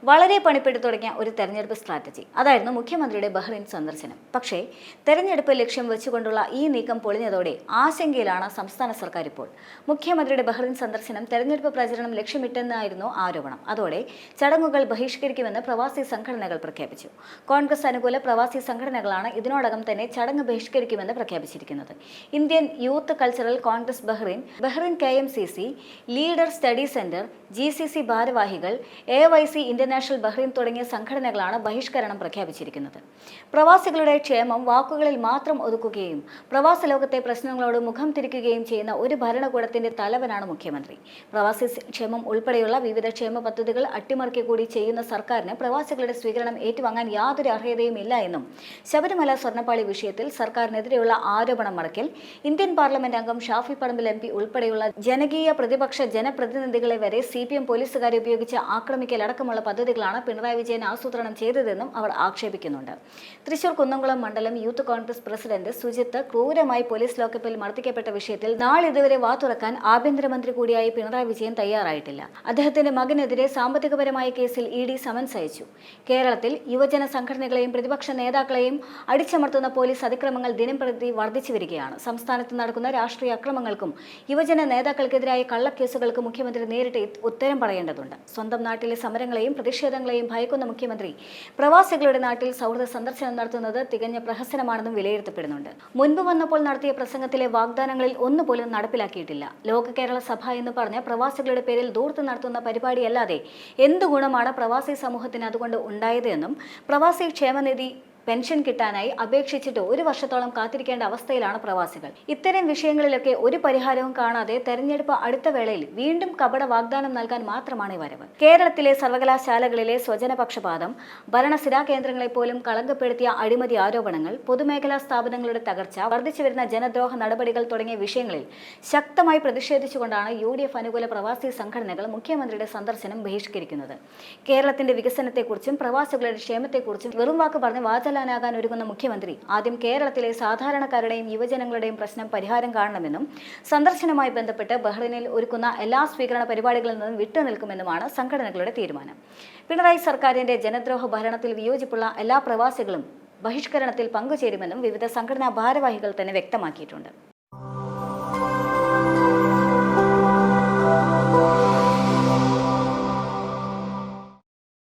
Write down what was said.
വളരെ പണിപ്പെട്ടു തുടങ്ങിയ ഒരു തെരഞ്ഞെടുപ്പ് സ്ട്രാറ്റജി അതായിരുന്നു മുഖ്യമന്ത്രിയുടെ ബഹ്റൈൻ സന്ദർശനം. പക്ഷേ തെരഞ്ഞെടുപ്പ് ലക്ഷ്യം വെച്ചുകൊണ്ടുള്ള ഈ നീക്കം പൊളിഞ്ഞതോടെ ആശങ്കയിലാണ് സംസ്ഥാന സർക്കാർ ഇപ്പോൾ. മുഖ്യമന്ത്രിയുടെ ബഹ്റൈൻ സന്ദർശനം തെരഞ്ഞെടുപ്പ് പ്രചരണം ലക്ഷ്യമിട്ടെന്നായിരുന്നു ആരോപണം. അതോടെ ചടങ്ങുകൾ ബഹിഷ്കരിക്കുമെന്ന് പ്രവാസി സംഘടനകൾ പ്രഖ്യാപിച്ചു. കോൺഗ്രസ് അനുകൂല പ്രവാസി സംഘടനകളാണ് ഇതിനോടകം തന്നെ ചടങ്ങ് ബഹിഷ്കരിക്കുമെന്ന് പ്രഖ്യാപിച്ചിരിക്കുന്നത്. Indian youth cultural Congress Bahrain KMCC, leader study centre, GCC ഭാരവാഹികൾ, AYC ഇന്റർനാഷണൽ ബഹ്റൈൻ തുടങ്ങിയ സംഘടനകളാണ് ബഹിഷ്കരണം പ്രഖ്യാപിച്ചിരിക്കുന്നത്. പ്രവാസികളുടെ ക്ഷേമം വാക്കുകളിൽ മാത്രം ഒതുക്കുകയും പ്രവാസ ലോകത്തെ പ്രശ്നങ്ങളോട് മുഖം തിരിക്കുകയും ചെയ്യുന്ന ഒരു ഭരണകൂടത്തിന്റെ തലവനാണ് മുഖ്യമന്ത്രി. പ്രവാസി ക്ഷേമം ഉൾപ്പെടെയുള്ള വിവിധ ക്ഷേമ പദ്ധതികൾ അട്ടിമറിക്കുക കൂടി ചെയ്യുന്ന സർക്കാരിന് പ്രവാസികളുടെ സ്വീകരണം ഏറ്റുവാങ്ങാൻ യാതൊരു അർഹതയും ഇല്ല എന്നും ശബരിമല സ്വർണ്ണപ്പാളി വിഷയത്തിൽ സർക്കാരിനെതിരെയുള്ള ആരോപണം മറയ്ക്കൽ ഇന്ത്യൻ പാർലമെന്റ് അംഗം ഷാഫി പറമ്പിൽ MP ഉൾപ്പെടെയുള്ള ജനകീയ പ്രതിപക്ഷ ജനപ്രതിനിധികളെ വരെ CPM പോലീസുകാരെ ഉപയോഗിച്ച് ആക്രമിക്കൽ അടക്കമുള്ള പദ്ധതികളാണ് പിണറായി വിജയൻ ആസൂത്രണം ചെയ്തതെന്നും അവർ ആക്ഷേപിക്കുന്നുണ്ട്. തൃശൂർ കുന്നംകുളം മണ്ഡലം യൂത്ത് കോൺഗ്രസ് പ്രസിഡന്റ് സുജിത്ത് ക്രൂരമായി പോലീസ് ലോക്കപ്പിൽ മർദ്ദിക്കപ്പെട്ട വിഷയത്തിൽ നാളിതുവരെ വാതുറക്കാൻ ആഭ്യന്തരമന്ത്രി കൂടിയായി പിണറായി വിജയൻ തയ്യാറായിട്ടില്ല. അദ്ദേഹത്തിന്റെ മകനെതിരെ സാമ്പത്തികപരമായ കേസിൽ ED സമൻസ് അയച്ചു. കേരളത്തിൽ യുവജന സംഘടനകളെയും പ്രതിപക്ഷ നേതാക്കളെയും അടിച്ചമർത്തുന്ന പോലീസ് അതിക്രമങ്ങൾ ദിനംപ്രതി വർദ്ധിച്ചു വരികയാണ്. സംസ്ഥാനത്ത് നടക്കുന്ന രാഷ്ട്രീയ അക്രമങ്ങൾക്കും യുവജന നേതാക്കൾക്കെതിരായ കള്ളക്കേസുകൾക്ക് മുഖ്യമന്ത്രി നേരിട്ട് ഉത്തരം പറയേണ്ടതുണ്ട്. സ്വന്തം നാട്ടിലെ സമരങ്ങളെയും പ്രതിഷേധങ്ങളെയും ഭയക്കുന്ന മുഖ്യമന്ത്രി പ്രവാസികളുടെ നാട്ടിൽ സൗഹൃദ സന്ദർശനം നടത്തുന്നത് തികഞ്ഞ പ്രഹസനമാണെന്നും വിലയിരുത്തപ്പെടുന്നുണ്ട്. മുൻപ് വന്നപ്പോൾ നടത്തിയ പ്രസംഗത്തിലെ വാഗ്ദാനങ്ങളിൽ ഒന്നുപോലും നടപ്പിലാക്കിയിട്ടില്ല. ലോക കേരള സഭ എന്ന് പറഞ്ഞ പ്രവാസികളുടെ പേരിൽ ധൂർത്ത് നടത്തുന്ന പരിപാടിയല്ലാതെ എന്ത് ഗുണമാണ് പ്രവാസി സമൂഹത്തിന് അതുകൊണ്ട് ഉണ്ടായത് എന്നും പ്രവാസി ക്ഷേമനിധി പെൻഷൻ കിട്ടാനായി അപേക്ഷിച്ചിട്ട് 1 വർഷത്തോളം കാത്തിരിക്കേണ്ട അവസ്ഥയിലാണ് പ്രവാസികൾ. ഇത്തരം വിഷയങ്ങളിലൊക്കെ ഒരു പരിഹാരവും കാണാതെ തെരഞ്ഞെടുപ്പ് അടുത്ത വേളയിൽ വീണ്ടും കപട വാഗ്ദാനം നൽകാൻ മാത്രമാണ് വരവ്. കേരളത്തിലെ സർവകലാശാലകളിലെ സ്വജനപക്ഷപാതം, ഭരണസിരാ കേന്ദ്രങ്ങളെ പോലും കളങ്കപ്പെടുത്തിയ അഴിമതി ആരോപണങ്ങൾ, പൊതുമേഖലാ സ്ഥാപനങ്ങളുടെ തകർച്ച, വർദ്ധിച്ചുവരുന്ന ജനദ്രോഹ നടപടികൾ തുടങ്ങിയ വിഷയങ്ങളിൽ ശക്തമായി പ്രതിഷേധിച്ചുകൊണ്ടാണ് UDF അനുകൂല പ്രവാസി സംഘടനകൾ മുഖ്യമന്ത്രിയുടെ സന്ദർശനം ബഹിഷ്കരിക്കുന്നത്. കേരളത്തിന്റെ വികസനത്തെക്കുറിച്ചും പ്രവാസികളുടെ ക്ഷേമത്തെക്കുറിച്ചും വെറും വാക്ക് പറഞ്ഞ് ാകാൻ ഒരുങ്ങുന്ന മുഖ്യമന്ത്രി ആദ്യം കേരളത്തിലെ സാധാരണക്കാരുടെയും യുവജനങ്ങളുടെയും പ്രശ്നം പരിഹാരം കാണണമെന്നും സന്ദർശനവുമായി ബന്ധപ്പെട്ട് ബഹ്റൈനിൽ ഒരുക്കുന്ന എല്ലാ സ്വീകരണ പരിപാടികളിൽ നിന്നും വിട്ടുനിൽക്കുമെന്നുമാണ് സംഘടനകളുടെ തീരുമാനം. പിണറായി സർക്കാരിന്റെ ജനദ്രോഹ ഭരണത്തിൽ വിയോജിപ്പുള്ള എല്ലാ പ്രവാസികളും ബഹിഷ്കരണത്തിൽ പങ്കുചേരുമെന്നും വിവിധ സംഘടനാ ഭാരവാഹികൾ തന്നെ വ്യക്തമാക്കിയിട്ടുണ്ട്.